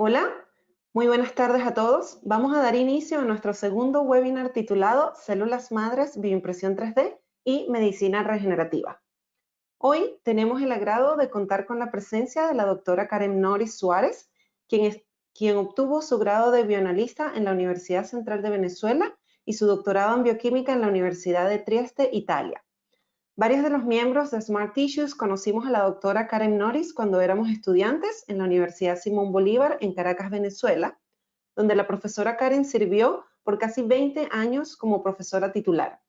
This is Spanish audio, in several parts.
Hola, muy buenas tardes a todos. Vamos a dar inicio a nuestro segundo webinar titulado Células Madres, Bioimpresión 3D y Medicina Regenerativa. Hoy tenemos el agrado de contar con la presencia de la doctora Karen Norris Suárez, quien obtuvo su grado de bioanalista en la Universidad Central de Venezuela y su doctorado en bioquímica en la Universidad de Trieste, Italia. Varios de los miembros de Smart Tissues conocimos a la doctora Karen Norris cuando éramos estudiantes en la Universidad Simón Bolívar en Caracas, Venezuela, donde la profesora Karen sirvió por casi 20 años como profesora titular.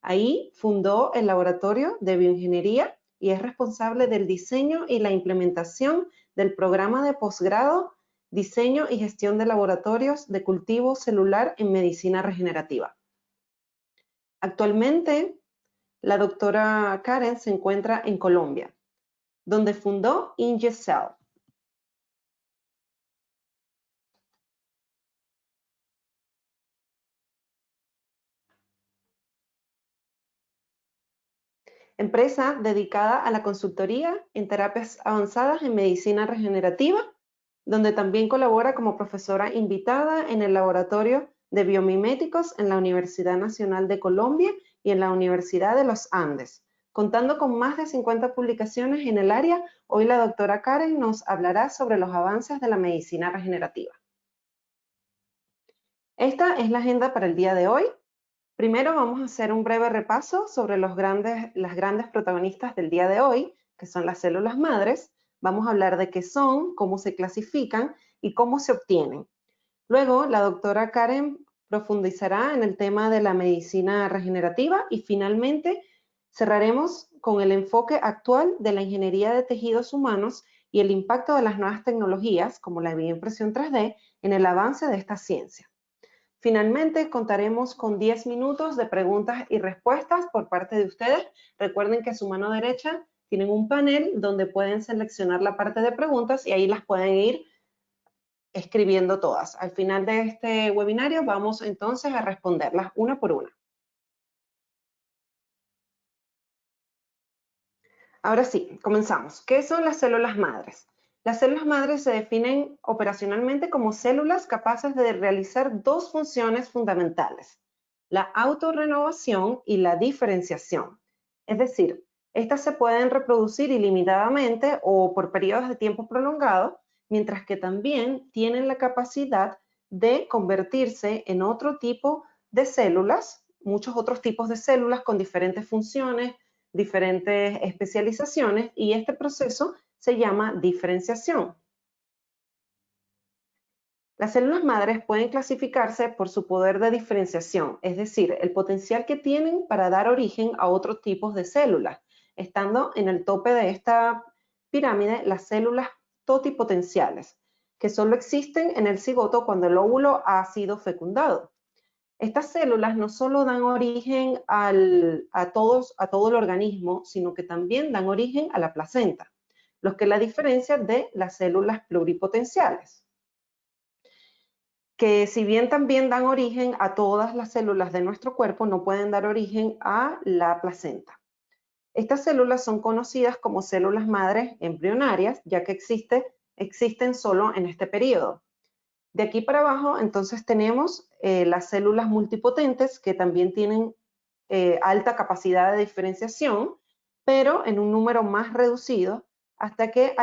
Ahí fundó el laboratorio de bioingeniería y es responsable del diseño y la implementación del programa de posgrado, diseño y gestión de laboratorios de cultivo celular en medicina regenerativa. Actualmente, la doctora Karen se encuentra en Colombia, donde fundó IngeCell. Empresa dedicada a la consultoría en terapias avanzadas en medicina regenerativa, donde también colabora como profesora invitada en el laboratorio de biomiméticos en la Universidad Nacional de Colombia y en la Universidad de los Andes. Contando con más de 50 publicaciones en el área, hoy la doctora Karen nos hablará sobre los avances de la medicina regenerativa. Esta es la agenda para el día de hoy. Primero vamos a hacer un breve repaso sobre las grandes protagonistas del día de hoy, que son las células madres. Vamos a hablar de qué son, cómo se clasifican y cómo se obtienen. Luego, la doctora Karen profundizará en el tema de la medicina regenerativa y finalmente cerraremos con el enfoque actual de la ingeniería de tejidos humanos y el impacto de las nuevas tecnologías, como la bioimpresión 3D, en el avance de esta ciencia. Finalmente, contaremos con 10 minutos de preguntas y respuestas por parte de ustedes. Recuerden que a su mano derecha tienen un panel donde pueden seleccionar la parte de preguntas y ahí las pueden ir escribiendo todas. Al final de este webinario vamos entonces a responderlas una por una. Ahora sí, comenzamos. ¿Qué son las células madres? Las células madres se definen operacionalmente como células capaces de realizar dos funciones fundamentales: la autorrenovación y la diferenciación. Es decir, estas se pueden reproducir ilimitadamente o por periodos de tiempo prolongados, mientras que también tienen la capacidad de convertirse en otro tipo de células, muchos otros tipos de células con diferentes funciones, diferentes especializaciones, y este proceso se llama diferenciación. Las células madres pueden clasificarse por su poder de diferenciación, es decir, el potencial que tienen para dar origen a otros tipos de células, estando en el tope de esta pirámide las células totipotenciales, que solo existen en el cigoto cuando el óvulo ha sido fecundado. Estas células no solo dan origen a todo el organismo, sino que también dan origen a la placenta, lo que la diferencia de las células pluripotenciales, que si bien también dan origen a todas las células de nuestro cuerpo, no pueden dar origen a la placenta. Estas células son conocidas como células madres embrionarias, ya que existen solo en este periodo. De aquí para abajo, entonces tenemos las células multipotentes, que también tienen alta capacidad de diferenciación, pero en un número más reducido, hasta que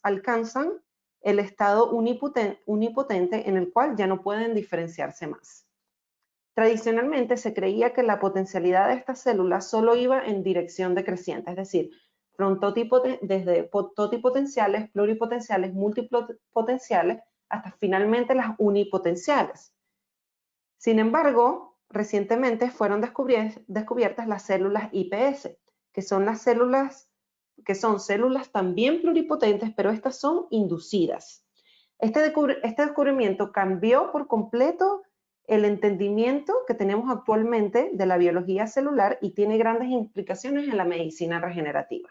alcanzan el estado unipotente en el cual ya no pueden diferenciarse más. Tradicionalmente se creía que la potencialidad de estas células solo iba en dirección decreciente, es decir, desde totipotenciales, pluripotenciales, multipotenciales, hasta finalmente las unipotenciales. Sin embargo, recientemente fueron descubiertas las células iPS, que son células también pluripotentes, pero estas son inducidas. Este descubrimiento cambió por completo el entendimiento que tenemos actualmente de la biología celular y tiene grandes implicaciones en la medicina regenerativa.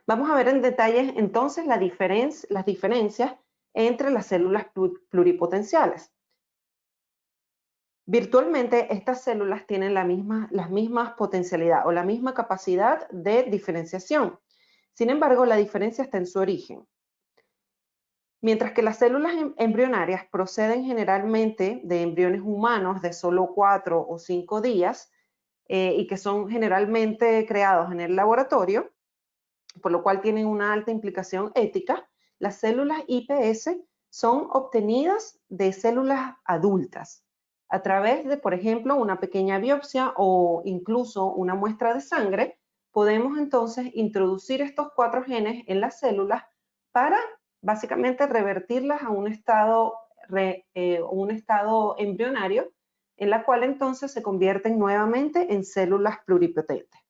Vamos a ver en detalle entonces las diferencias entre las células pluripotenciales. Virtualmente estas células tienen las mismas potencialidades o la misma capacidad de diferenciación. Sin embargo, la diferencia está en su origen. Mientras que las células embrionarias proceden generalmente de embriones humanos de solo 4 o 5 días y que son generalmente creados en el laboratorio, por lo cual tienen una alta implicación ética, las células iPS son obtenidas de células adultas a través de, por ejemplo, una pequeña biopsia o incluso una muestra de sangre. Podemos entonces introducir estos 4 genes en las células para básicamente revertirlas a un estado embrionario, en la cual entonces se convierten nuevamente en células pluripotentes.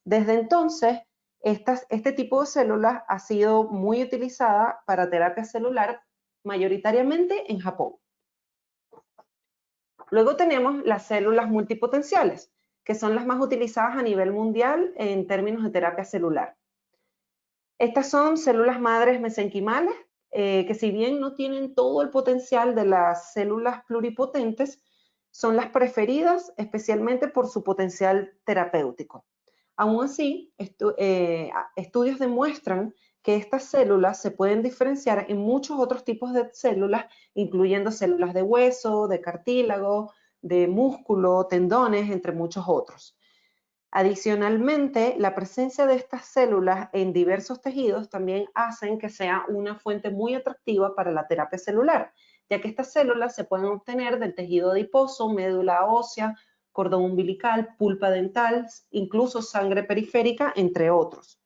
Desde entonces, este tipo de células ha sido muy utilizada para terapia celular, mayoritariamente en Japón. Luego tenemos las células multipotenciales, que son las más utilizadas a nivel mundial en términos de terapia celular. Estas son células madres mesenquimales, que si bien no tienen todo el potencial de las células pluripotentes, son las preferidas especialmente por su potencial terapéutico. Aún así, estudios demuestran que estas células se pueden diferenciar en muchos otros tipos de células, incluyendo células de hueso, de cartílago, de músculo, tendones, entre muchos otros. Adicionalmente, la presencia de estas células en diversos tejidos también hacen que sea una fuente muy atractiva para la terapia celular, ya que estas células se pueden obtener del tejido adiposo, médula ósea, cordón umbilical, pulpa dental, incluso sangre periférica, entre otros.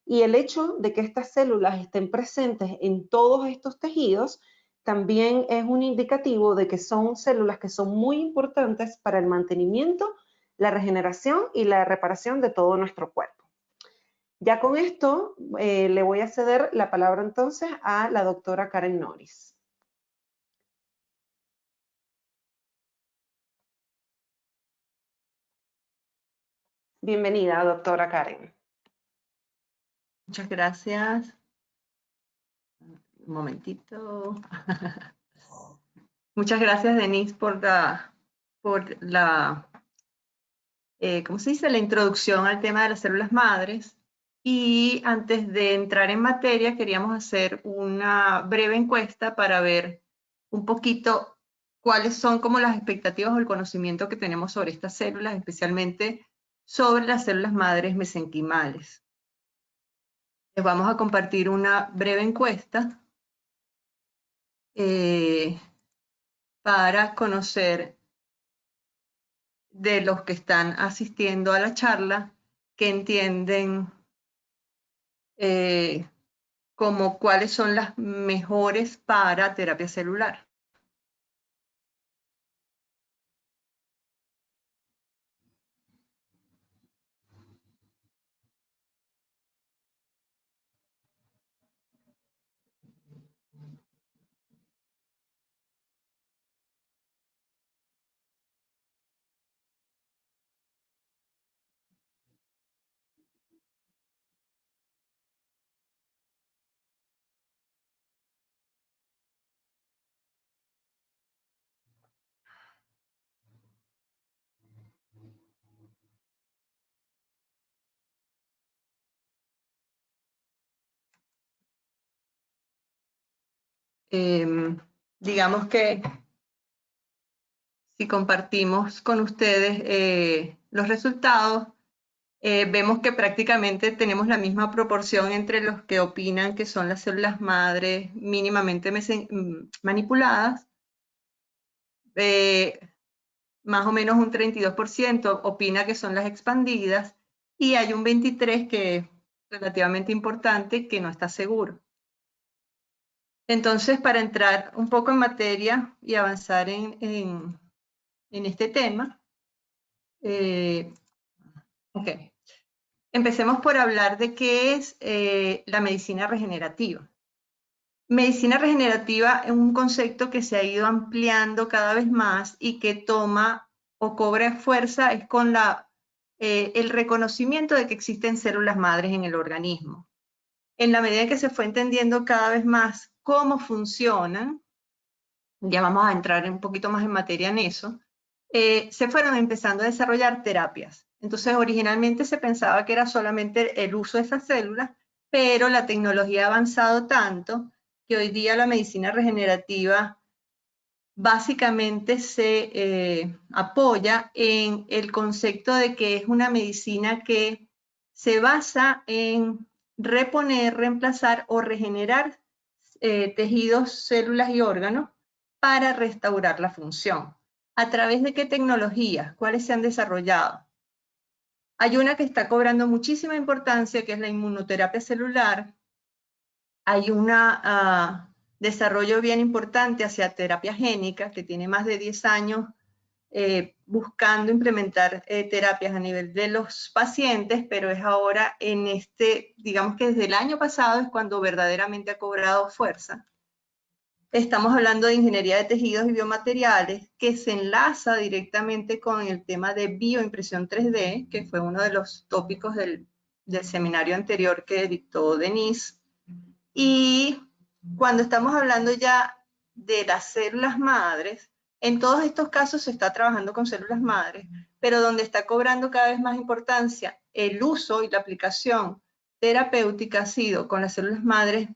Y el hecho de que estas células estén presentes en todos estos tejidos también es un indicativo de que son células que son muy importantes para el mantenimiento, la regeneración y la reparación de todo nuestro cuerpo. Ya con esto le voy a ceder la palabra entonces a la doctora Karen Norris. Bienvenida, doctora Karen. Muchas gracias. Un momentito. Muchas gracias, Denise, por la ¿cómo se dice? La introducción al tema de las células madres. Y antes de entrar en materia, queríamos hacer una breve encuesta para ver un poquito cuáles son como las expectativas o el conocimiento que tenemos sobre estas células, especialmente sobre las células madres mesenquimales. Les vamos a compartir una breve encuesta para conocer de los que están asistiendo a la charla, que entienden como cuáles son las mejores para terapia celular. Digamos que si compartimos con ustedes los resultados, vemos que prácticamente tenemos la misma proporción entre los que opinan que son las células madres mínimamente manipuladas. Más o menos un 32% opina que son las expandidas y hay un 23% que es relativamente importante que no está seguro. Entonces, para entrar un poco en materia y avanzar en este tema, empecemos por hablar de qué es la medicina regenerativa. Medicina regenerativa es un concepto que se ha ido ampliando cada vez más y que toma o cobra fuerza es con el reconocimiento de que existen células madres en el organismo. En la medida que se fue entendiendo cada vez más cómo funcionan, ya vamos a entrar un poquito más en materia en eso, se fueron empezando a desarrollar terapias. Entonces, originalmente se pensaba que era solamente el uso de esas células, pero la tecnología ha avanzado tanto que hoy día la medicina regenerativa básicamente se apoya en el concepto de que es una medicina que se basa en reponer, reemplazar o regenerar tejidos, células y órganos para restaurar la función. ¿A través de qué tecnologías? ¿Cuáles se han desarrollado? Hay una que está cobrando muchísima importancia, que es la inmunoterapia celular. Hay un desarrollo bien importante hacia terapia génica, que tiene más de 10 años buscando implementar terapias a nivel de los pacientes, pero es ahora en digamos que desde el año pasado es cuando verdaderamente ha cobrado fuerza. Estamos hablando de ingeniería de tejidos y biomateriales, que se enlaza directamente con el tema de bioimpresión 3D, que fue uno de los tópicos del seminario anterior que dictó Denise. Y cuando estamos hablando ya de las células madres, en todos estos casos se está trabajando con células madres, pero donde está cobrando cada vez más importancia el uso y la aplicación terapéutica ha sido con las células madres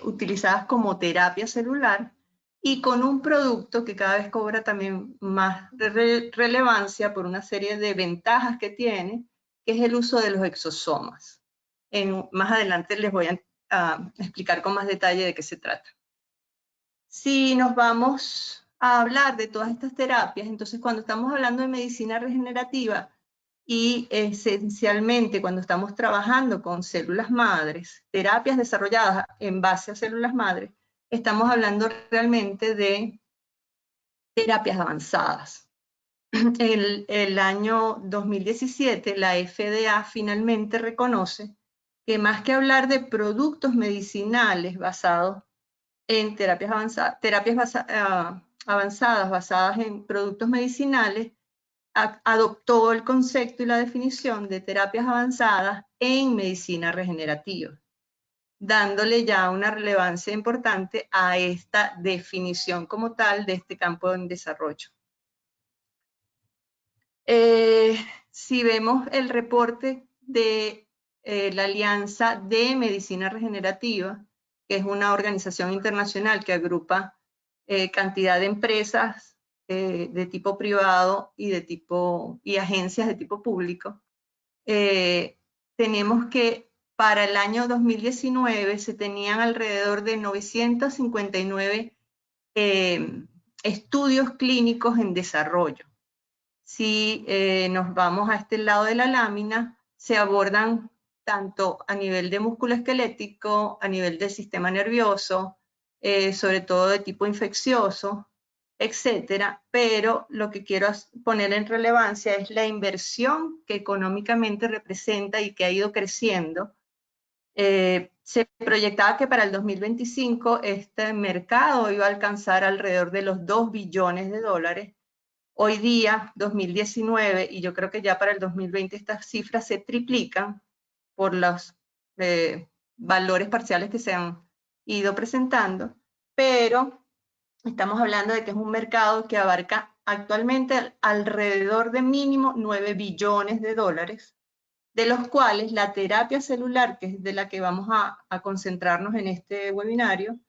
utilizadas como terapia celular y con un producto que cada vez cobra también más relevancia por una serie de ventajas que tiene, que es el uso de los exosomas. Más adelante les voy a explicar con más detalle de qué se trata. Si nos vamos a hablar de todas estas terapias, entonces cuando estamos hablando de medicina regenerativa, y esencialmente cuando estamos trabajando con células madres, terapias desarrolladas en base a células madres, estamos hablando realmente de terapias avanzadas. El año 2017 la FDA finalmente reconoce que más que hablar de productos medicinales basados en terapias avanzadas basadas en productos medicinales, adoptó el concepto y la definición de terapias avanzadas en medicina regenerativa, dándole ya una relevancia importante a esta definición como tal de este campo en desarrollo. Si vemos el reporte de la Alianza de Medicina Regenerativa, que es una organización internacional que agrupa cantidad de empresas de tipo privado y agencias de tipo público, tenemos que para el año 2019 se tenían alrededor de 959 estudios clínicos en desarrollo. Si nos vamos a este lado de la lámina, se abordan tanto a nivel de músculo esquelético, a nivel del sistema nervioso, sobre todo de tipo infeccioso, etcétera, pero lo que quiero poner en relevancia es la inversión que económicamente representa y que ha ido creciendo. Se proyectaba que para el 2025 este mercado iba a alcanzar alrededor de los 2 billones de dólares. Hoy día, 2019, y yo creo que ya para el 2020 estas cifras se triplican por los valores parciales que se han ido presentando, pero estamos hablando de que es un mercado que abarca actualmente alrededor de mínimo 9 billones de dólares, de los cuales la terapia celular, que es de la que vamos a concentrarnos en este webinario,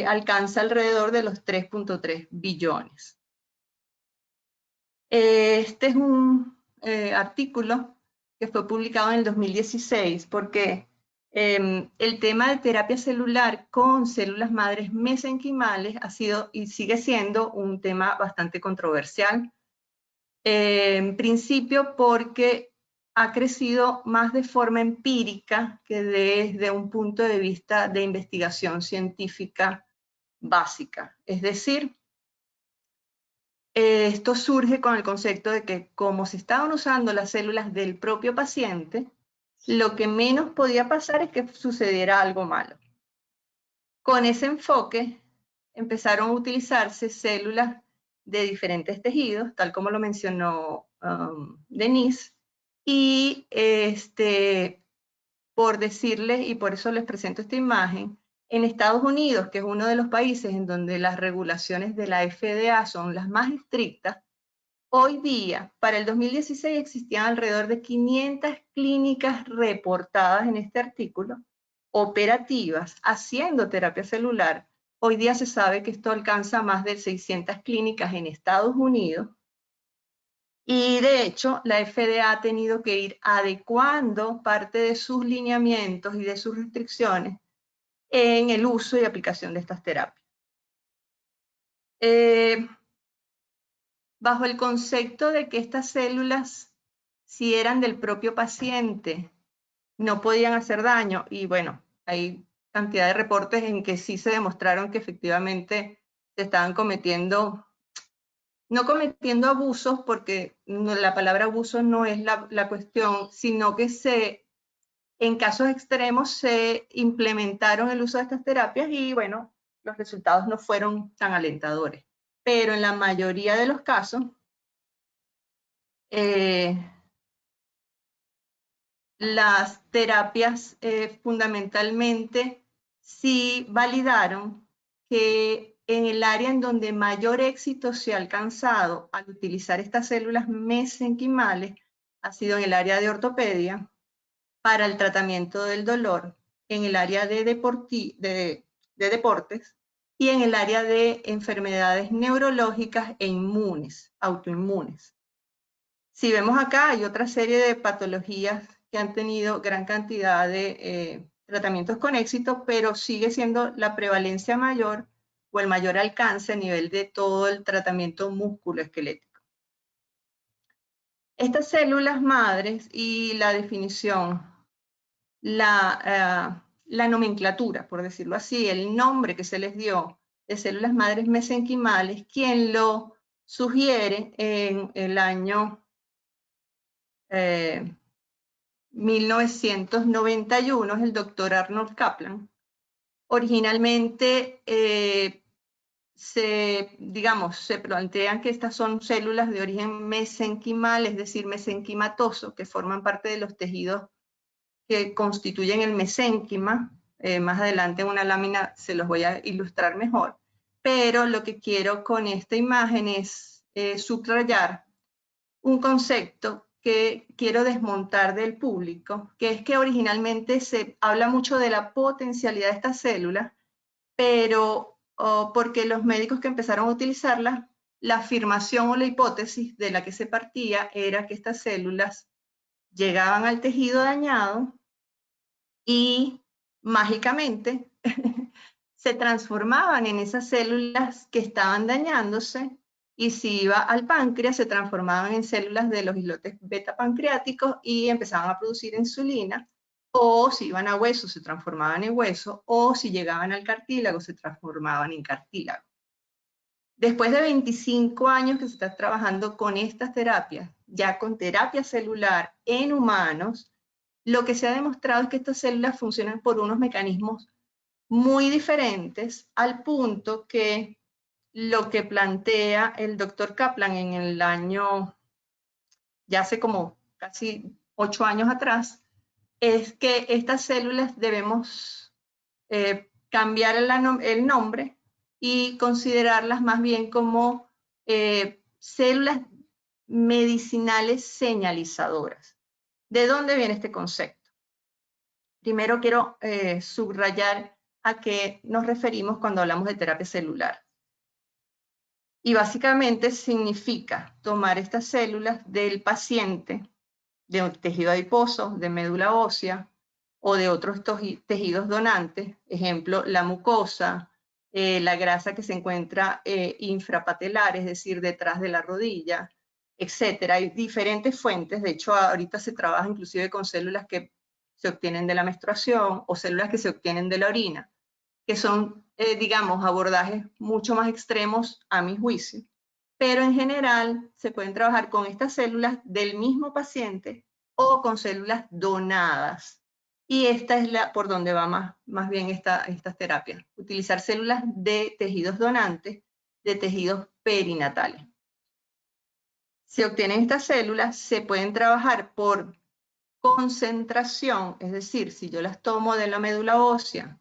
alcanza alrededor de los 3.3 billones. Este es un artículo que fue publicado en el 2016 porque el tema de terapia celular con células madres mesenquimales ha sido y sigue siendo un tema bastante controversial. En principio porque ha crecido más de forma empírica que desde un punto de vista de investigación científica básica. Es decir, esto surge con el concepto de que como se estaban usando las células del propio paciente, lo que menos podía pasar es que sucediera algo malo. Con ese enfoque empezaron a utilizarse células de diferentes tejidos, tal como lo mencionó Denise, y por decirles, y por eso les presento esta imagen, en Estados Unidos, que es uno de los países en donde las regulaciones de la FDA son las más estrictas, hoy día, para el 2016 existían alrededor de 500 clínicas reportadas en este artículo, operativas haciendo terapia celular. Hoy día se sabe que esto alcanza más de 600 clínicas en Estados Unidos y de hecho la FDA ha tenido que ir adecuando parte de sus lineamientos y de sus restricciones en el uso y aplicación de estas terapias. Bajo el concepto de que estas células, si eran del propio paciente, no podían hacer daño, y bueno, hay cantidad de reportes en que sí se demostraron que efectivamente se estaban cometiendo, no cometiendo abusos, porque la palabra abuso no es la cuestión, sino que en casos extremos se implementaron el uso de estas terapias y bueno, los resultados no fueron tan alentadores. Pero en la mayoría de los casos, las terapias fundamentalmente sí validaron que en el área en donde mayor éxito se ha alcanzado al utilizar estas células mesenquimales ha sido en el área de ortopedia para el tratamiento del dolor, en el área de deportes y en el área de enfermedades neurológicas e inmunes, autoinmunes. Si vemos acá, hay otra serie de patologías que han tenido gran cantidad de tratamientos con éxito, pero sigue siendo la prevalencia mayor o el mayor alcance a nivel de todo el tratamiento musculoesquelético. Estas células madres y la definición, la nomenclatura, por decirlo así, el nombre que se les dio de células madres mesenquimales, quien lo sugiere en el año 1991 es el doctor Arnold Kaplan. Originalmente se plantean que estas son células de origen mesenquimal, es decir, mesenquimatoso, que forman parte de los tejidos que constituyen el mesénquima. Más adelante en una lámina se los voy a ilustrar mejor. Pero lo que quiero con esta imagen es subrayar un concepto que quiero desmontar del público, que es que originalmente se habla mucho de la potencialidad de estas células, pero porque los médicos que empezaron a utilizarlas, la afirmación o la hipótesis de la que se partía era que estas células llegaban al tejido dañado y mágicamente se transformaban en esas células que estaban dañándose, y si iba al páncreas se transformaban en células de los islotes beta pancreáticos y empezaban a producir insulina, o si iban a hueso se transformaban en hueso, o si llegaban al cartílago se transformaban en cartílago. Después de 25 años que se está trabajando con estas terapias, ya con terapia celular en humanos, lo que se ha demostrado es que estas células funcionan por unos mecanismos muy diferentes, al punto que lo que plantea el doctor Kaplan en el año, ya hace como casi 8 años atrás, es que estas células debemos cambiar el nombre y considerarlas más bien como células medicinales señalizadoras. ¿De dónde viene este concepto? Primero quiero subrayar a qué nos referimos cuando hablamos de terapia celular. Y básicamente significa tomar estas células del paciente, de un tejido adiposo, de médula ósea o de otros tejidos donantes, ejemplo, la mucosa, la grasa que se encuentra infrapatelar, es decir, detrás de la rodilla, etcétera. Hay diferentes fuentes, de hecho ahorita se trabaja inclusive con células que se obtienen de la menstruación o células que se obtienen de la orina, que son, digamos, abordajes mucho más extremos a mi juicio. Pero en general se pueden trabajar con estas células del mismo paciente o con células donadas. Y esta es por donde va más bien estas terapias. Utilizar células de tejidos donantes, de tejidos perinatales. Se obtienen estas células, se pueden trabajar por concentración, es decir, si yo las tomo de la médula ósea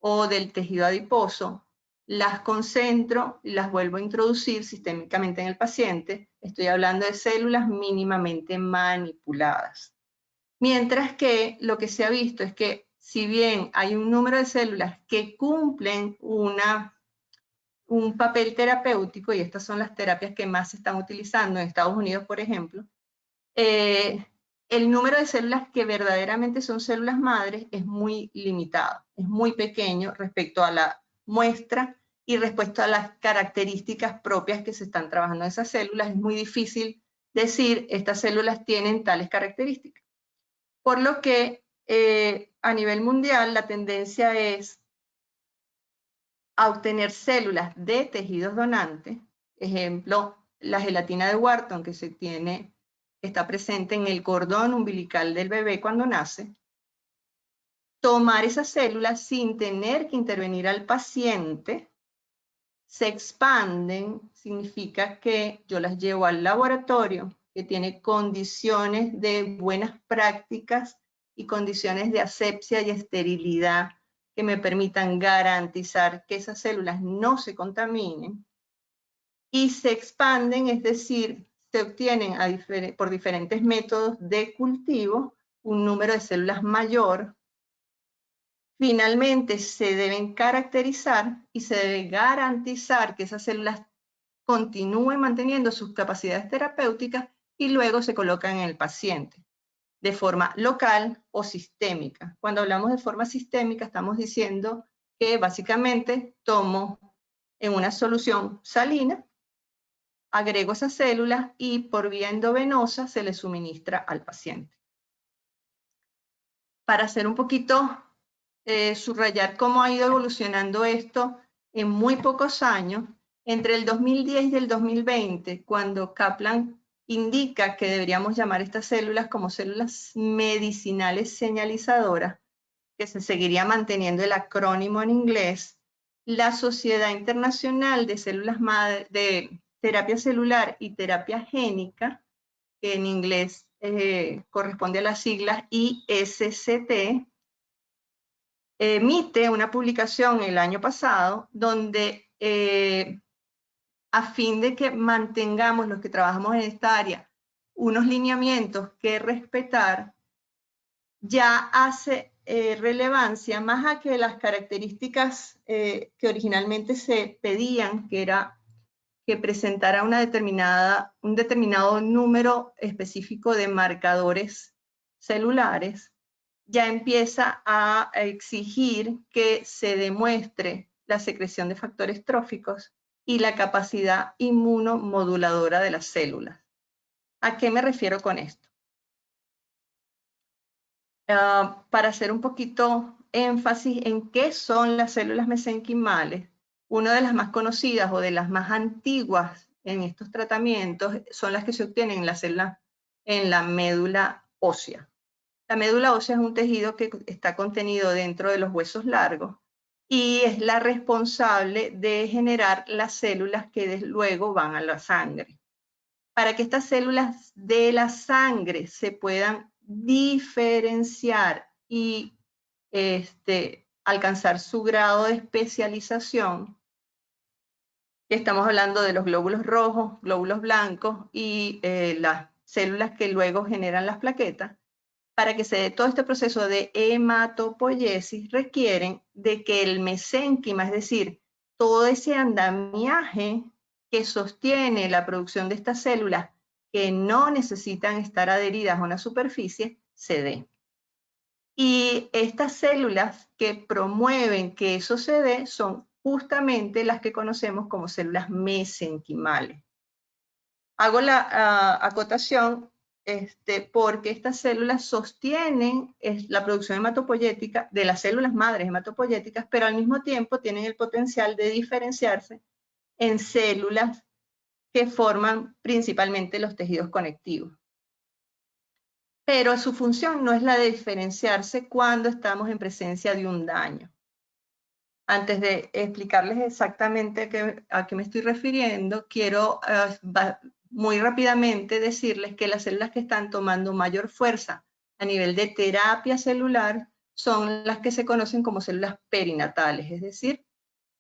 o del tejido adiposo, las concentro y las vuelvo a introducir sistémicamente en el paciente. Estoy hablando de células mínimamente manipuladas. Mientras que lo que se ha visto es que si bien hay un número de células que cumplen un papel terapéutico, y estas son las terapias que más se están utilizando en Estados Unidos, por ejemplo, el número de células que verdaderamente son células madres es muy limitado, es muy pequeño respecto a la muestra y respecto a las características propias que se están trabajando en esas células. Es muy difícil decir estas células tienen tales características. Por lo que a nivel mundial la tendencia es a obtener células de tejidos donantes, ejemplo, la gelatina de Wharton que está presente en el cordón umbilical del bebé cuando nace, tomar esas células sin tener que intervenir al paciente, se expanden, significa que yo las llevo al laboratorio que tiene condiciones de buenas prácticas y condiciones de asepsia y esterilidad que me permitan garantizar que esas células no se contaminen, y se expanden, es decir, se obtienen por diferentes métodos de cultivo un número de células mayor. Finalmente se deben caracterizar y se debe garantizar que esas células continúen manteniendo sus capacidades terapéuticas y luego se colocan en el paciente de forma local o sistémica. Cuando hablamos de forma sistémica estamos diciendo que básicamente tomo en una solución salina, agrego esas células y por vía endovenosa se le suministra al paciente. Para hacer un poquito, subrayar cómo ha ido evolucionando esto en muy pocos años, entre el 2010 y el 2020, cuando Kaplan indica que deberíamos llamar estas células como células medicinales señalizadoras, que se seguiría manteniendo el acrónimo en inglés, la Sociedad Internacional de Células Madre, de Terapia Celular y Terapia Génica, que en inglés corresponde a las siglas ISCT, emite una publicación el año pasado donde a fin de que mantengamos los que trabajamos en esta área unos lineamientos que respetar, ya hace relevancia más a que las características que originalmente se pedían, que era que presentara un determinado número específico de marcadores celulares, ya empieza a exigir que se demuestre la secreción de factores tróficos y la capacidad inmunomoduladora de las células. ¿A qué me refiero con esto? Para hacer un poquito énfasis en qué son las células mesenquimales, una de las más conocidas o de las más antiguas en estos tratamientos son las que se obtienen en las células en la médula ósea. La médula ósea es un tejido que está contenido dentro de los huesos largos y es la responsable de generar las células que luego van a la sangre. Para que estas células de la sangre se puedan diferenciar y alcanzar su grado de especialización, estamos hablando de los glóbulos rojos, glóbulos blancos y las células que luego generan las plaquetas. Para que se dé todo este proceso de hematopoiesis requieren de que el mesénquima, es decir, todo ese andamiaje que sostiene la producción de estas células que no necesitan estar adheridas a una superficie, se dé. Y estas células que promueven que eso se dé son justamente las que conocemos como células mesenquimales. Hago la acotación porque estas células sostienen la producción hematopoyética de las células madres hematopoyéticas, pero al mismo tiempo tienen el potencial de diferenciarse en células que forman principalmente los tejidos conectivos. Pero su función no es la de diferenciarse cuando estamos en presencia de un daño. Antes de explicarles exactamente a qué me estoy refiriendo, quiero muy rápidamente decirles que las células que están tomando mayor fuerza a nivel de terapia celular son las que se conocen como células perinatales, es decir,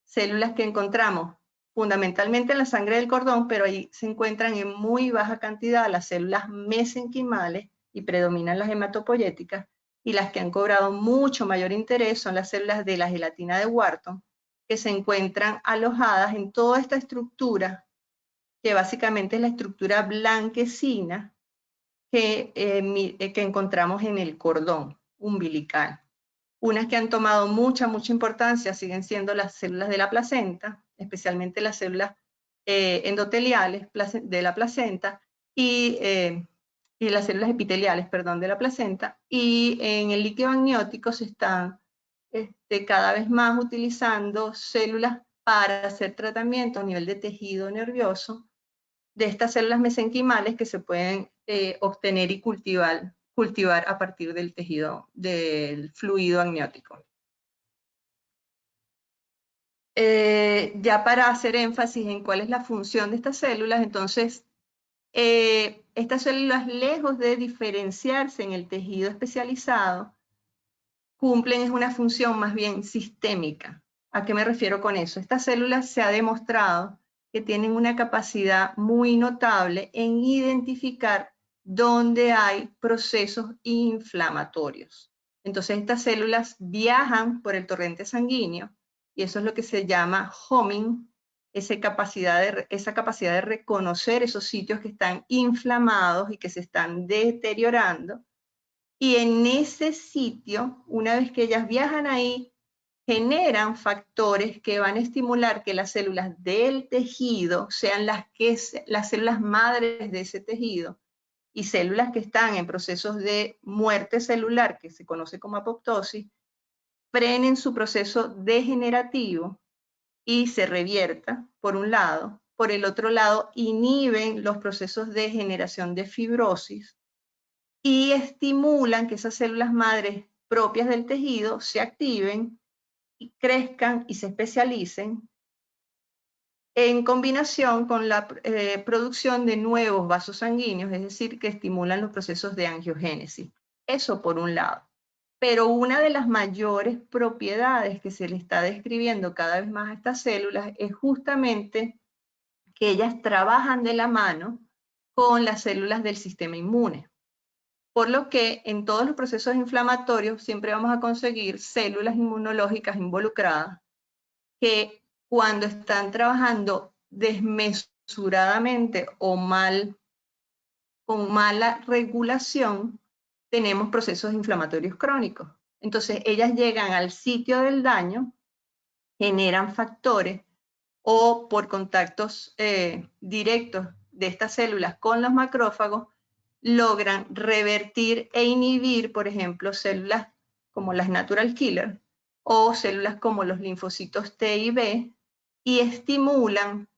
células que encontramos fundamentalmente en la sangre del cordón, pero ahí se encuentran en muy baja cantidad las células mesenquimales y predominan las hematopoyéticas, y las que han cobrado mucho mayor interés son las células de la gelatina de Wharton, que se encuentran alojadas en toda esta estructura, que básicamente es la estructura blanquecina que encontramos en el cordón umbilical. Unas que han tomado mucha importancia siguen siendo las células de la placenta, especialmente las células endoteliales de la placenta y las células epiteliales, perdón, de la placenta. Y en el líquido amniótico se están cada vez más utilizando células para hacer tratamiento a nivel de tejido nervioso de estas células mesenquimales que se pueden obtener y cultivar a partir del tejido, del fluido amniótico. Ya para hacer énfasis en cuál es la función de estas células, entonces, estas células, lejos de diferenciarse en el tejido especializado, cumplen una función más bien sistémica. ¿A qué me refiero con eso? Estas células se ha demostrado que tienen una capacidad muy notable en identificar dónde hay procesos inflamatorios. Entonces estas células viajan por el torrente sanguíneo y eso es lo que se llama homing, esa capacidad de reconocer esos sitios que están inflamados y que se están deteriorando. Y en ese sitio, una vez que ellas viajan ahí, generan factores que van a estimular que las células del tejido sean las células madres de ese tejido y células que están en procesos de muerte celular, que se conoce como apoptosis, frenen su proceso degenerativo y se revierta, por un lado. Por el otro lado, inhiben los procesos de generación de fibrosis y estimulan que esas células madres propias del tejido se activen y crezcan y se especialicen en combinación con la producción de nuevos vasos sanguíneos, es decir, que estimulan los procesos de angiogénesis. Eso por un lado. Pero una de las mayores propiedades que se le está describiendo cada vez más a estas células es justamente que ellas trabajan de la mano con las células del sistema inmune. Por lo que en todos los procesos inflamatorios siempre vamos a conseguir células inmunológicas involucradas que cuando están trabajando desmesuradamente o con mala regulación, tenemos procesos inflamatorios crónicos. Entonces ellas llegan al sitio del daño, generan factores o por contactos directos de estas células con los macrófagos, logran revertir e inhibir, por ejemplo, células como las natural killer o células como los linfocitos T y B y estimulan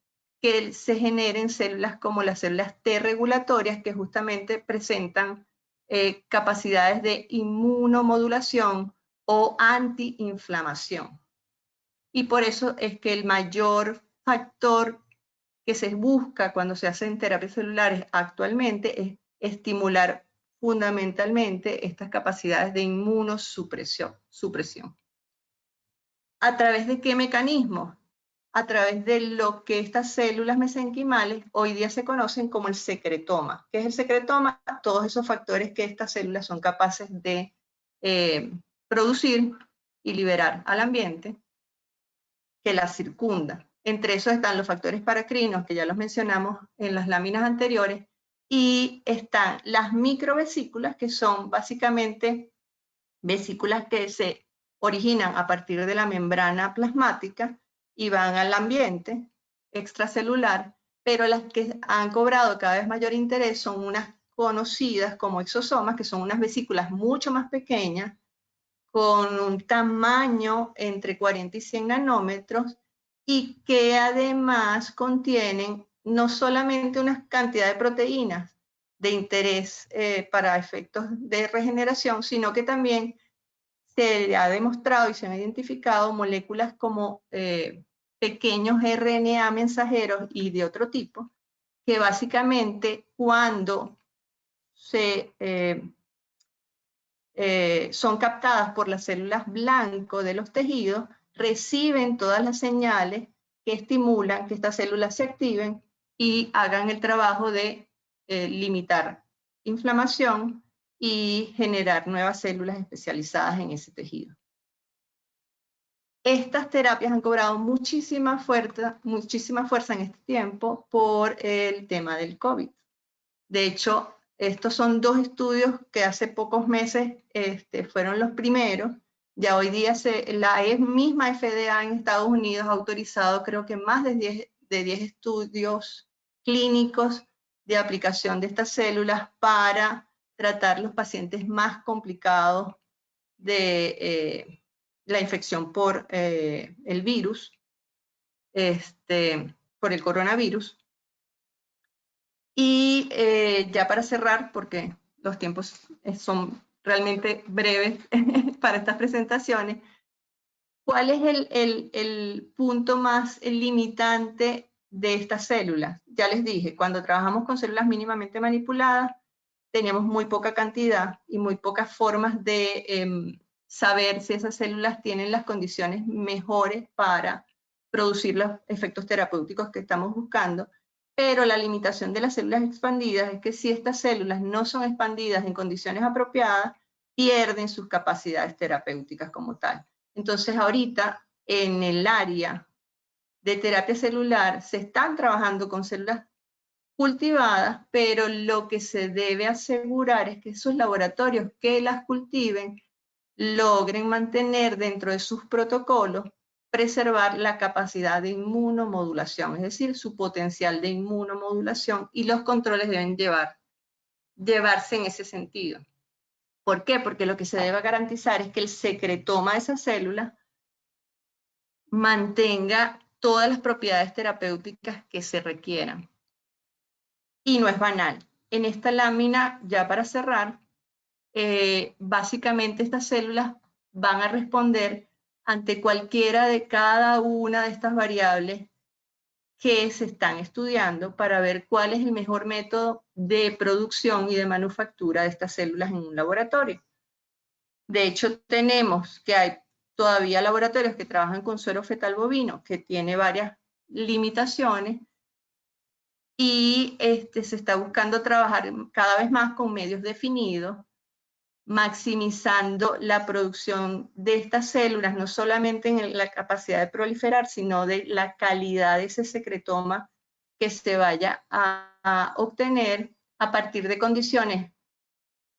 que se generen células como las células T regulatorias que justamente presentan capacidades de inmunomodulación o antiinflamación. Y por eso es que el mayor factor que se busca cuando se hacen terapias celulares actualmente es estimular fundamentalmente estas capacidades de inmunosupresión. ¿A través de qué mecanismos? A través de lo que estas células mesenquimales hoy día se conocen como el secretoma. ¿Qué es el secretoma? Todos esos factores que estas células son capaces de producir y liberar al ambiente que las circunda. Entre esos están los factores paracrinos, que ya los mencionamos en las láminas anteriores, y están las microvesículas, que son básicamente vesículas que se originan a partir de la membrana plasmática y van al ambiente extracelular, pero las que han cobrado cada vez mayor interés son unas conocidas como exosomas, que son unas vesículas mucho más pequeñas, con un tamaño entre 40 y 100 nanómetros y que además contienen no solamente una cantidad de proteínas de interés para efectos de regeneración, sino que también se ha demostrado y se han identificado moléculas como pequeños RNA mensajeros y de otro tipo, que básicamente cuando son captadas por las células blanco de los tejidos, reciben todas las señales que estimulan que estas células se activen y hagan el trabajo de limitar inflamación y generar nuevas células especializadas en ese tejido. Estas terapias han cobrado muchísima fuerza en este tiempo por el tema del COVID. De hecho, estos son dos estudios que hace pocos meses fueron los primeros. Ya hoy día la misma FDA en Estados Unidos ha autorizado creo que más de 10 estudios clínicos de aplicación de estas células para tratar los pacientes más complicados de la infección por el virus, por el coronavirus. Y ya para cerrar, porque los tiempos son realmente breves para estas presentaciones, ¿cuál es el punto más limitante de estas células? Ya les dije, cuando trabajamos con células mínimamente manipuladas, tenemos muy poca cantidad y muy pocas formas de saber si esas células tienen las condiciones mejores para producir los efectos terapéuticos que estamos buscando. Pero la limitación de las células expandidas es que si estas células no son expandidas en condiciones apropiadas, pierden sus capacidades terapéuticas como tal. Entonces ahorita en el área de terapia celular se están trabajando con células cultivadas, pero lo que se debe asegurar es que esos laboratorios que las cultiven logren mantener dentro de sus protocolos, preservar la capacidad de inmunomodulación, es decir, su potencial de inmunomodulación, y los controles deben llevarse en ese sentido. ¿Por qué? Porque lo que se debe garantizar es que el secretoma de esa célula mantenga todas las propiedades terapéuticas que se requieran. Y no es banal. En esta lámina, ya para cerrar, básicamente estas células van a responder ante cualquiera de cada una de estas variables que se están estudiando para ver cuál es el mejor método de producción y de manufactura de estas células en un laboratorio. De hecho, tenemos que hay todavía laboratorios que trabajan con suero fetal bovino, que tiene varias limitaciones, y se está buscando trabajar cada vez más con medios definidos, maximizando la producción de estas células, no solamente en la capacidad de proliferar, sino de la calidad de ese secretoma que se vaya a obtener a partir de condiciones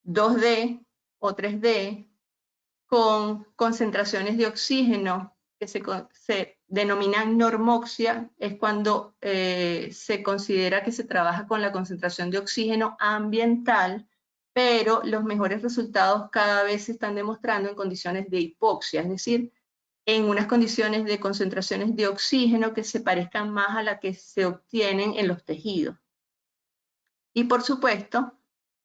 2D o 3D, con concentraciones de oxígeno que se denominan normoxia, es cuando se considera que se trabaja con la concentración de oxígeno ambiental, pero los mejores resultados cada vez se están demostrando en condiciones de hipoxia, es decir, en unas condiciones de concentraciones de oxígeno que se parezcan más a las que se obtienen en los tejidos. Y por supuesto,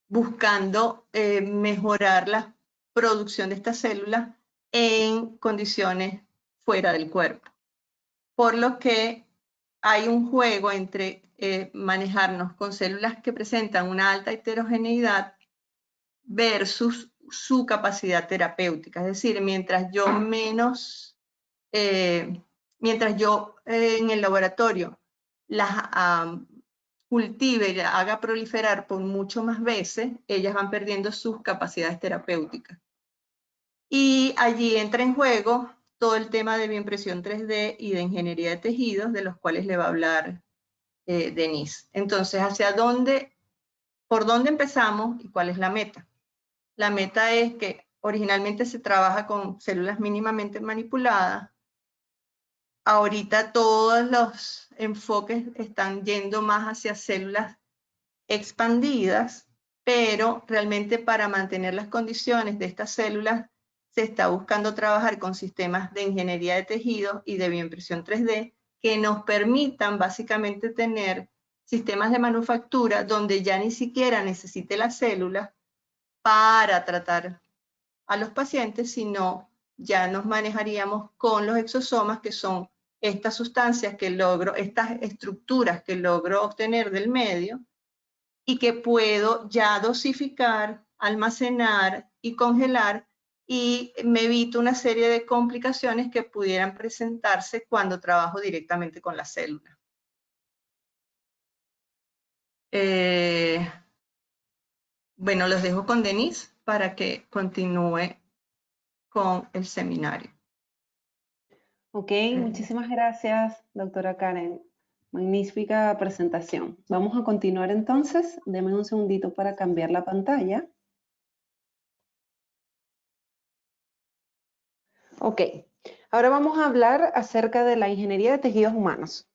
buscando mejorar la producción de estas células en condiciones fuera del cuerpo. Por lo que hay un juego entre manejarnos con células que presentan una alta heterogeneidad versus su capacidad terapéutica. Es decir, mientras yo en el laboratorio las cultive y la haga proliferar por mucho más veces, ellas van perdiendo sus capacidades terapéuticas. Y allí entra en juego todo el tema de bioimpresión 3D y de ingeniería de tejidos, de los cuales le va a hablar Denise. Entonces, ¿por dónde empezamos y cuál es la meta? La meta es que originalmente se trabaja con células mínimamente manipuladas. Ahorita todos los enfoques están yendo más hacia células expandidas, pero realmente para mantener las condiciones de estas células se está buscando trabajar con sistemas de ingeniería de tejidos y de bioimpresión 3D que nos permitan básicamente tener sistemas de manufactura donde ya ni siquiera necesite las células para tratar a los pacientes, sino ya nos manejaríamos con los exosomas, que son estas sustancias estas estructuras que logro obtener del medio y que puedo ya dosificar, almacenar y congelar, y me evito una serie de complicaciones que pudieran presentarse cuando trabajo directamente con la célula. Bueno, los dejo con Denise para que continúe con el seminario. Ok, muchísimas gracias, doctora Karen. Magnífica presentación. Vamos a continuar entonces. Deme un segundito para cambiar la pantalla. Ok, ahora vamos a hablar acerca de la ingeniería de tejidos humanos.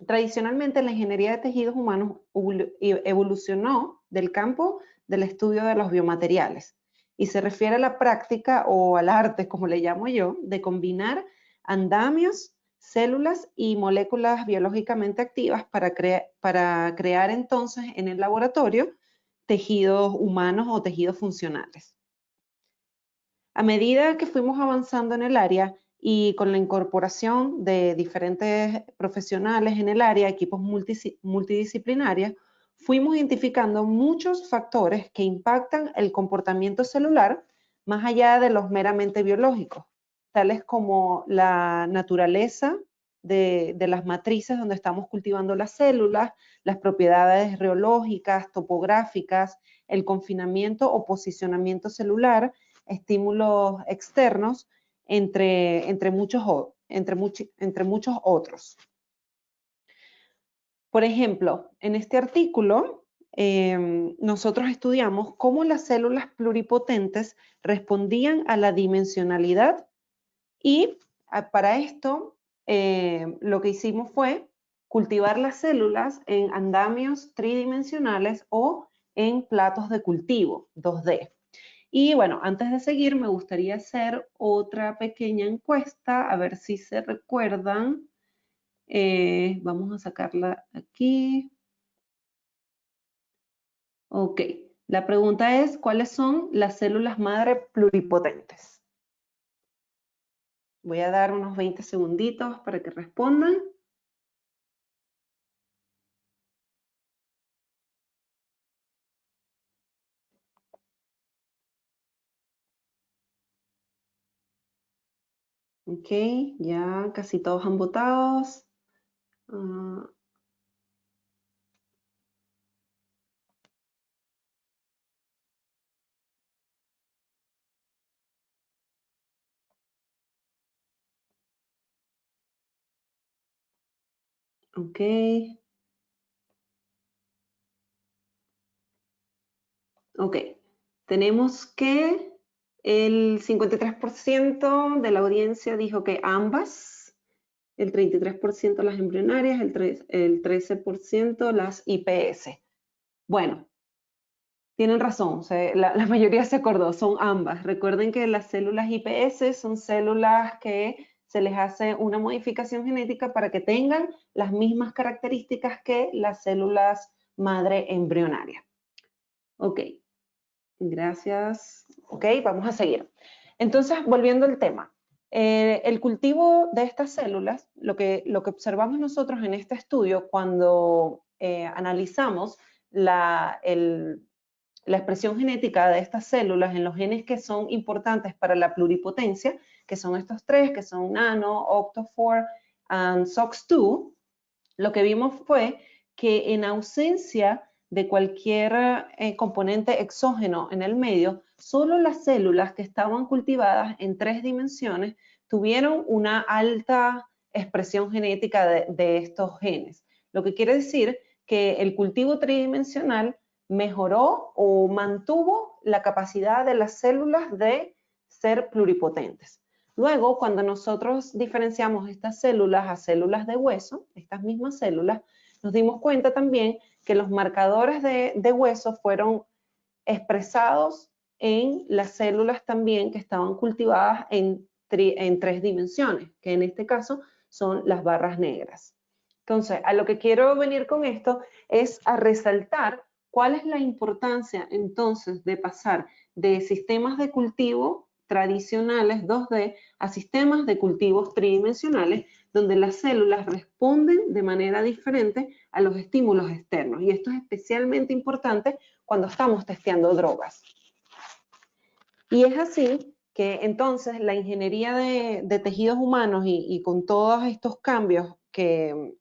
Tradicionalmente, la ingeniería de tejidos humanos evolucionó del campo del estudio de los biomateriales y se refiere a la práctica o al arte, como le llamo yo, de combinar andamios, células y moléculas biológicamente activas para crear entonces en el laboratorio tejidos humanos o tejidos funcionales. A medida que fuimos avanzando en el área y con la incorporación de diferentes profesionales en el área, equipos multidisciplinarios, fuimos identificando muchos factores que impactan el comportamiento celular más allá de los meramente biológicos, tales como la naturaleza de las matrices donde estamos cultivando las células, las propiedades reológicas, topográficas, el confinamiento o posicionamiento celular, estímulos externos, entre muchos otros. Por ejemplo, en este artículo, nosotros estudiamos cómo las células pluripotentes respondían a la dimensionalidad y para esto lo que hicimos fue cultivar las células en andamios tridimensionales o en platos de cultivo 2D. Y bueno, antes de seguir, me gustaría hacer otra pequeña encuesta, a ver si se recuerdan. Vamos a sacarla aquí. Ok, la pregunta es, ¿cuáles son las células madre pluripotentes? Voy a dar unos 20 segunditos para que respondan. Ok, ya casi todos han votado. Ok. Ok. Tenemos que el 53% de la audiencia dijo que ambas, el 33% las embrionarias, el 13% las IPS. Bueno, tienen razón, la mayoría se acordó, son ambas. Recuerden que las células IPS son células que se les hace una modificación genética para que tengan las mismas características que las células madre embrionarias. Ok, gracias. Ok, vamos a seguir. Entonces, volviendo al tema. El cultivo de estas células, lo que observamos nosotros en este estudio cuando analizamos la expresión genética de estas células en los genes que son importantes para la pluripotencia, que son estos tres, que son Nano, Octo4 y SOX2, lo que vimos fue que en ausencia de cualquier componente exógeno en el medio, solo las células que estaban cultivadas en 3 dimensiones tuvieron una alta expresión genética de estos genes. Lo que quiere decir que el cultivo tridimensional mejoró o mantuvo la capacidad de las células de ser pluripotentes. Luego, cuando nosotros diferenciamos estas células a células de hueso, estas mismas células, nos dimos cuenta también que los marcadores de hueso fueron expresados en las células también que estaban cultivadas en 3 dimensiones, que en este caso son las barras negras. Entonces, a lo que quiero venir con esto es a resaltar cuál es la importancia entonces de pasar de sistemas de cultivo tradicionales 2D a sistemas de cultivos tridimensionales donde las células responden de manera diferente a los estímulos externos. Y esto es especialmente importante cuando estamos testeando drogas. Y es así que entonces la ingeniería de tejidos humanos y con todos estos cambios que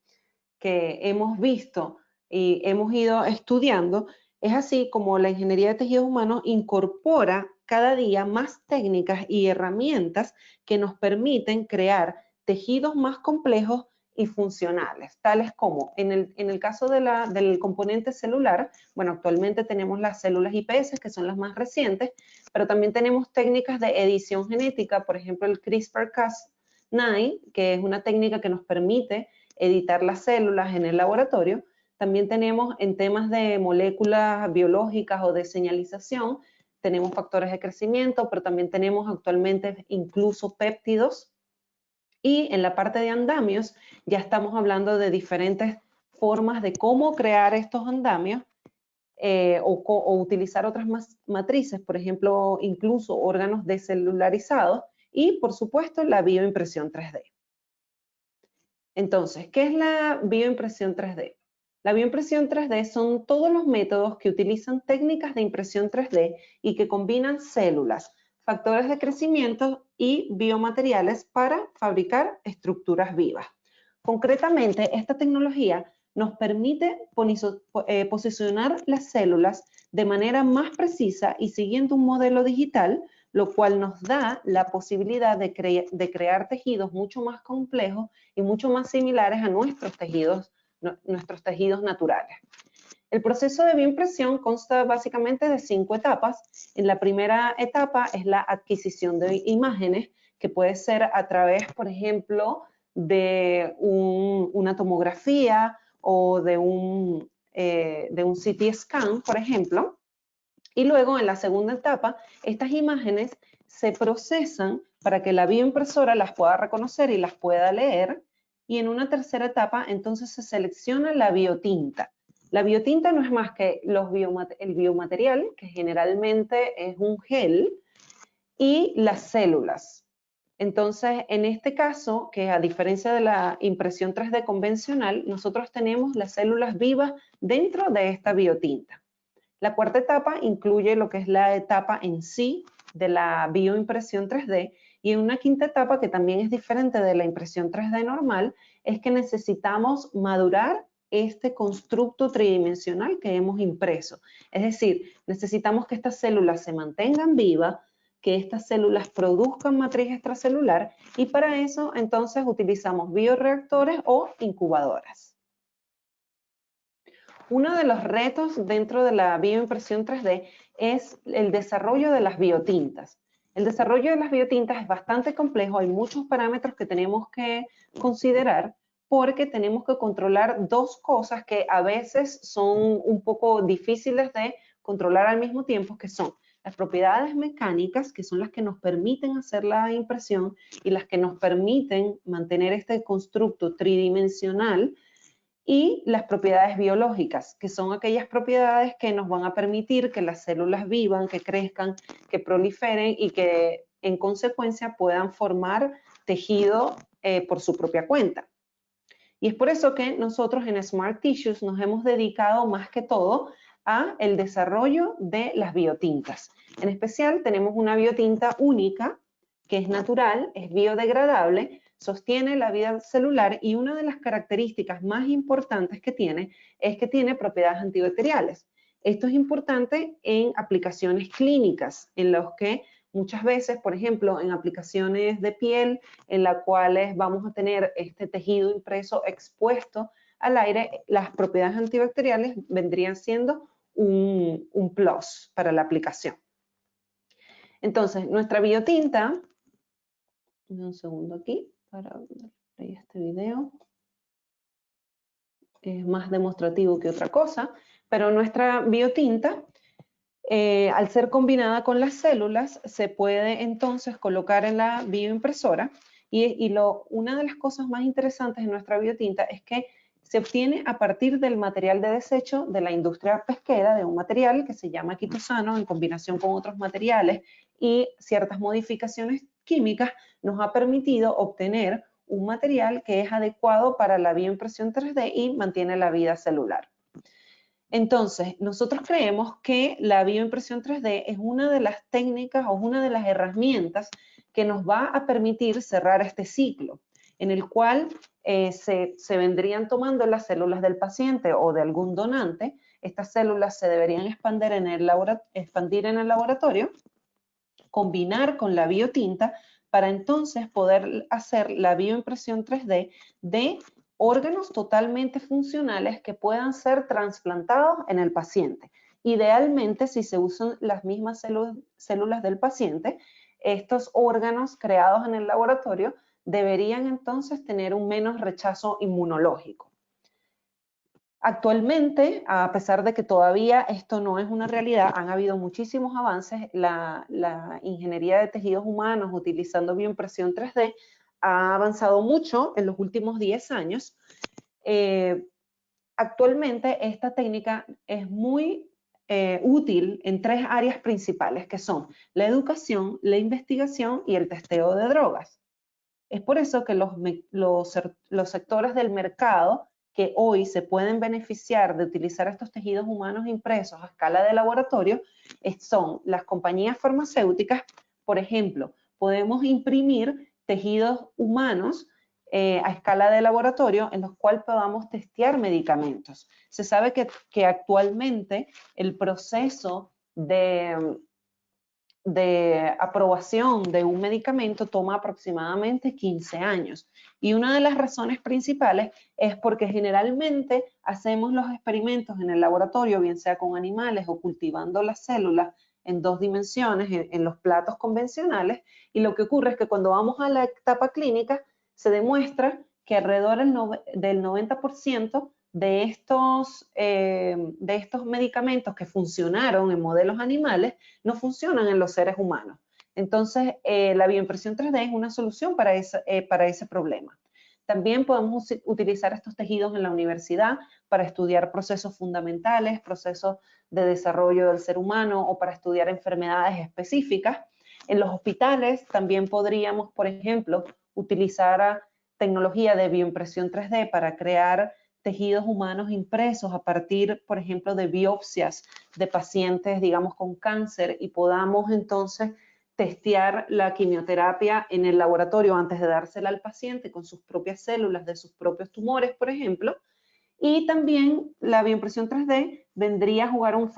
hemos visto y hemos ido estudiando, Es así como la ingeniería de tejidos humanos incorpora cada día más técnicas y herramientas que nos permiten crear tejidos más complejos y funcionales, tales como en el caso del componente celular, bueno, actualmente tenemos las células IPS, que son las más recientes, pero también tenemos técnicas de edición genética, por ejemplo, el CRISPR-Cas9, que es una técnica que nos permite editar las células en el laboratorio. También tenemos en temas de moléculas biológicas o de señalización, tenemos factores de crecimiento, pero también tenemos actualmente incluso péptidos. Y en la parte de andamios ya estamos hablando de diferentes formas de cómo crear estos andamios o utilizar otras matrices, por ejemplo, incluso órganos descelularizados y, por supuesto, la bioimpresión 3D. Entonces, ¿qué es la bioimpresión 3D? La bioimpresión 3D son todos los métodos que utilizan técnicas de impresión 3D y que combinan células, factores de crecimiento y biomateriales para fabricar estructuras vivas. Concretamente, esta tecnología nos permite posicionar las células de manera más precisa y siguiendo un modelo digital, lo cual nos da la posibilidad de crear tejidos mucho más complejos y mucho más similares a nuestros tejidos naturales. El proceso de bioimpresión consta básicamente de 5 etapas. En la primera etapa es la adquisición de imágenes, que puede ser a través, por ejemplo, de una tomografía o de un CT scan, por ejemplo. Y luego, en la segunda etapa, estas imágenes se procesan para que la bioimpresora las pueda reconocer y las pueda leer. Y en una tercera etapa, entonces se selecciona la biotinta. La biotinta no es más que el biomaterial, que generalmente es un gel, y las células. Entonces, en este caso, que a diferencia de la impresión 3D convencional, nosotros tenemos las células vivas dentro de esta biotinta. La cuarta etapa incluye lo que es la etapa en sí de la bioimpresión 3D, y en una quinta etapa, que también es diferente de la impresión 3D normal, es que necesitamos madurar este constructo tridimensional que hemos impreso. Es decir, necesitamos que estas células se mantengan vivas, que estas células produzcan matriz extracelular, y para eso entonces utilizamos bioreactores o incubadoras. Uno de los retos dentro de la bioimpresión 3D es el desarrollo de las biotintas. El desarrollo de las biotintas es bastante complejo, hay muchos parámetros que tenemos que considerar porque tenemos que controlar dos cosas que a veces son un poco difíciles de controlar al mismo tiempo, que son las propiedades mecánicas, que son las que nos permiten hacer la impresión y las que nos permiten mantener este constructo tridimensional, y las propiedades biológicas, que son aquellas propiedades que nos van a permitir que las células vivan, que crezcan, que proliferen y que en consecuencia puedan formar tejido por su propia cuenta. Y es por eso que nosotros en Smart Tissues nos hemos dedicado más que todo a el desarrollo de las biotintas. En especial tenemos una biotinta única, que es natural, es biodegradable, sostiene la vida celular, y una de las características más importantes que tiene es que tiene propiedades antibacteriales. Esto es importante en aplicaciones clínicas, en los que muchas veces, por ejemplo, en aplicaciones de piel, en las cuales vamos a tener este tejido impreso expuesto al aire, las propiedades antibacteriales vendrían siendo un plus para la aplicación. Entonces, nuestra biotinta, un segundo aquí para ver este video, es más demostrativo que otra cosa, pero nuestra biotinta, al ser combinada con las células, se puede entonces colocar en la bioimpresora, y una de las cosas más interesantes de nuestra biotinta es que se obtiene a partir del material de desecho de la industria pesquera, de un material que se llama quitosano, en combinación con otros materiales y ciertas modificaciones químicas, nos ha permitido obtener un material que es adecuado para la bioimpresión 3D y mantiene la vida celular. Entonces, nosotros creemos que la bioimpresión 3D es una de las técnicas o una de las herramientas que nos va a permitir cerrar este ciclo, en el cual se vendrían tomando las células del paciente o de algún donante, Estas células se deberían expandir en el laboratorio, combinar con la biotinta para entonces poder hacer la bioimpresión 3D de órganos totalmente funcionales que puedan ser trasplantados en el paciente. Idealmente, si se usan las mismas células del paciente, estos órganos creados en el laboratorio deberían entonces tener un menos rechazo inmunológico. Actualmente, a pesar de que todavía esto no es una realidad, han habido muchísimos avances. La ingeniería de tejidos humanos utilizando bioimpresión 3D ha avanzado mucho en los últimos 10 años. Actualmente esta técnica es muy útil en 3 áreas principales, que son la educación, la investigación y el testeo de drogas. Es por eso que los sectores del mercado que hoy se pueden beneficiar de utilizar estos tejidos humanos impresos a escala de laboratorio son las compañías farmacéuticas. Por ejemplo, podemos imprimir tejidos humanos a escala de laboratorio en los cuales podamos testear medicamentos. Se sabe que actualmente el proceso de aprobación de un medicamento toma aproximadamente 15 años. Y una de las razones principales es porque generalmente hacemos los experimentos en el laboratorio, bien sea con animales o cultivando las células en 2 dimensiones, en los platos convencionales, y lo que ocurre es que cuando vamos a la etapa clínica se demuestra que alrededor del 90% de estos medicamentos que funcionaron en modelos animales no funcionan en los seres humanos. Entonces, la bioimpresión 3D es una solución para ese problema. También podemos utilizar estos tejidos en la universidad para estudiar procesos fundamentales, procesos de desarrollo del ser humano o para estudiar enfermedades específicas. En los hospitales también podríamos, por ejemplo, utilizar tecnología de bioimpresión 3D para crear tejidos humanos impresos a partir, por ejemplo, de biopsias de pacientes, digamos, con cáncer, y podamos entonces testear la quimioterapia en el laboratorio antes de dársela al paciente con sus propias células de sus propios tumores, por ejemplo. Y también la bioimpresión 3D vendría a jugar un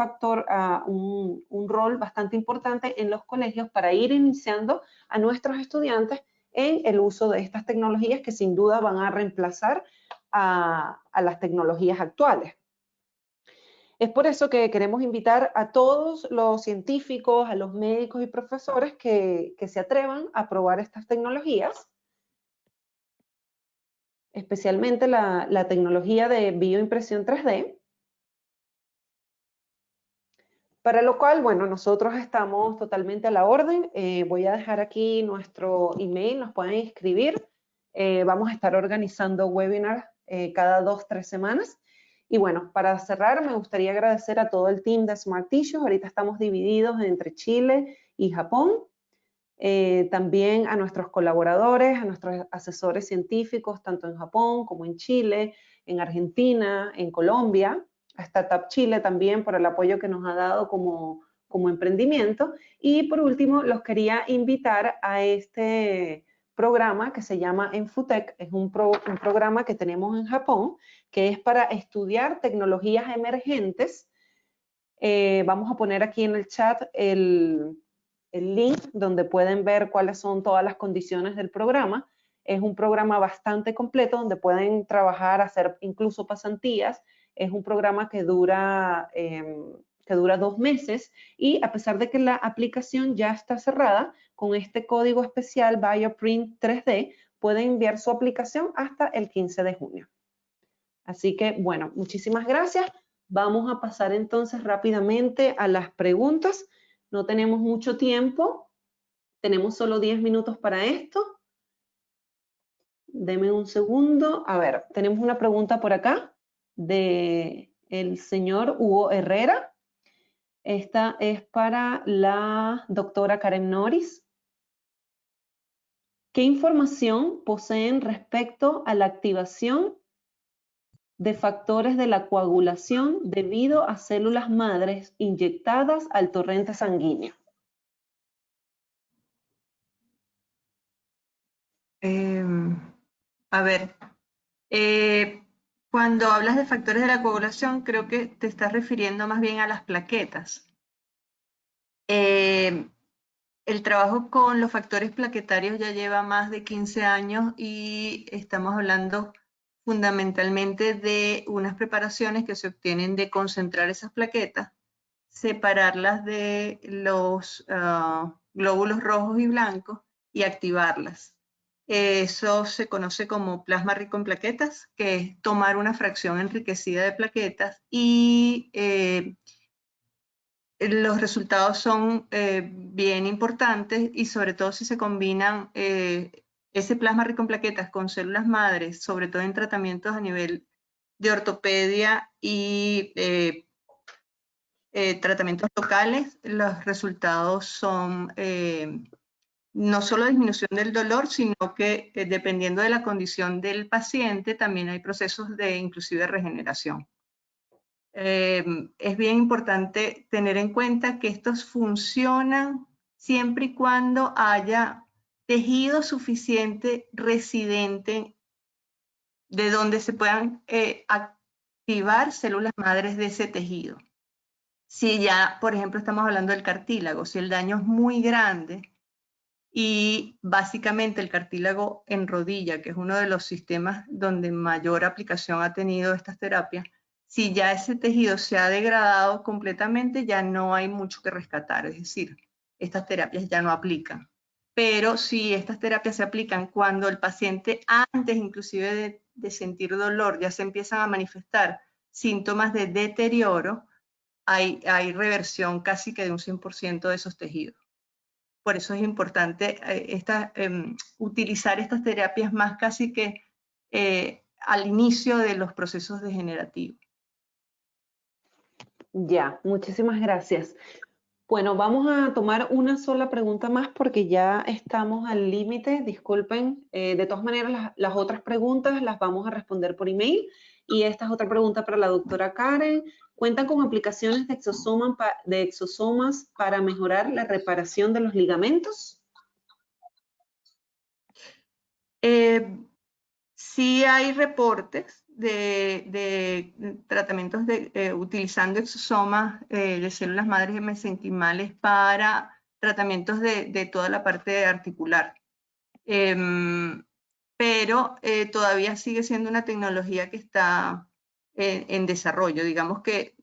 rol bastante importante en los colegios para ir iniciando a nuestros estudiantes en el uso de estas tecnologías que sin duda van a reemplazar a las tecnologías actuales. Es por eso que queremos invitar a todos los científicos, a los médicos y profesores que se atrevan a probar estas tecnologías, especialmente la tecnología de bioimpresión 3D, para lo cual, bueno, nosotros estamos totalmente a la orden. Voy a dejar aquí nuestro email, nos pueden escribir. Vamos a estar organizando webinars cada 2-3 semanas. Y bueno, para cerrar, me gustaría agradecer a todo el team de Smart Tissues. Ahorita estamos divididos entre Chile y Japón. También a nuestros colaboradores, a nuestros asesores científicos, tanto en Japón como en Chile, en Argentina, en Colombia, a Startup Chile también por el apoyo que nos ha dado como emprendimiento. Y por último, los quería invitar a este programa que se llama Enfutec. Es un programa que tenemos en Japón, que es para estudiar tecnologías emergentes. Vamos a poner aquí en el chat el link donde pueden ver cuáles son todas las condiciones del programa. Es un programa bastante completo donde pueden trabajar, hacer incluso pasantías. Es un programa que dura 2 meses, y a pesar de que la aplicación ya está cerrada, con este código especial BioPrint 3D pueden enviar su aplicación hasta el 15 de junio. Así que, bueno, muchísimas gracias. Vamos a pasar entonces rápidamente a las preguntas. No tenemos mucho tiempo. Tenemos solo 10 minutos para esto. Deme un segundo. A ver, tenemos una pregunta por acá de el señor Hugo Herrera. Esta es para la doctora Karen Norris. ¿Qué información poseen respecto a la activación de factores de la coagulación debido a células madres inyectadas al torrente sanguíneo? A ver, Cuando hablas de factores de la coagulación, creo que te estás refiriendo más bien a las plaquetas. El trabajo con los factores plaquetarios ya lleva más de 15 años y estamos hablando fundamentalmente de unas preparaciones que se obtienen de concentrar esas plaquetas, separarlas de los glóbulos rojos y blancos y activarlas. Eso se conoce como plasma rico en plaquetas, que es tomar una fracción enriquecida de plaquetas y los resultados son bien importantes y sobre todo si se combinan ese plasma rico en plaquetas con células madres, sobre todo en tratamientos a nivel de ortopedia y tratamientos locales, los resultados son no solo disminución del dolor, sino que dependiendo de la condición del paciente, también hay procesos de inclusive regeneración. Es bien importante tener en cuenta que estos funcionan siempre y cuando haya tejido suficiente residente de donde se puedan activar células madres de ese tejido. Si ya, por ejemplo, estamos hablando del cartílago, si el daño es muy grande y básicamente el cartílago en rodilla, que es uno de los sistemas donde mayor aplicación ha tenido estas terapias, si ya ese tejido se ha degradado completamente, ya no hay mucho que rescatar, es decir, estas terapias ya no aplican. Pero si estas terapias se aplican cuando el paciente, antes inclusive de sentir dolor, ya se empiezan a manifestar síntomas de deterioro, hay reversión casi que de un 100% de esos tejidos. Por eso es importante utilizar estas terapias más casi que al inicio de los procesos degenerativos. Ya, muchísimas gracias. Bueno, vamos a tomar una sola pregunta más porque ya estamos al límite. Disculpen, de todas maneras las otras preguntas las vamos a responder por email. Y esta es otra pregunta para la doctora Karen. ¿Cuentan con aplicaciones de exosomas para mejorar la reparación de los ligamentos? Sí hay reportes de tratamientos utilizando exosomas de células madres mesenquimales para tratamientos de toda la parte articular. Pero todavía sigue siendo una tecnología que está en desarrollo. Digamos que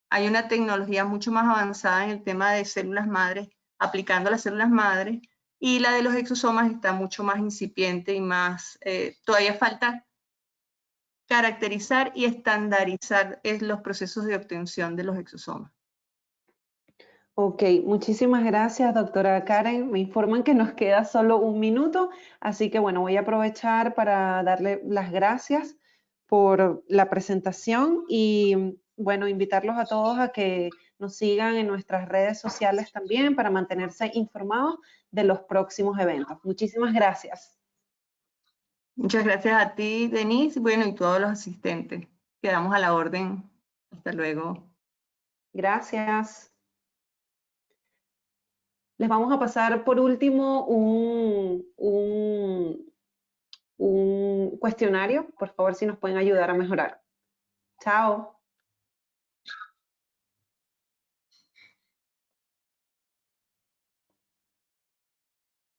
hay una tecnología mucho más avanzada en el tema de células madres, aplicando las células madres, y la de los exosomas está mucho más incipiente y más, todavía falta caracterizar y estandarizar los procesos de obtención de los exosomas. Ok, muchísimas gracias, doctora Karen. Me informan que nos queda solo un minuto, así que bueno, voy a aprovechar para darle las gracias por la presentación y bueno, invitarlos a todos a que nos sigan en nuestras redes sociales también para mantenerse informados de los próximos eventos. Muchísimas gracias. Muchas gracias a ti, Denise, bueno, y todos los asistentes. Quedamos a la orden. Hasta luego. Gracias. Les vamos a pasar por último un cuestionario. Por favor, si nos pueden ayudar a mejorar. Chao.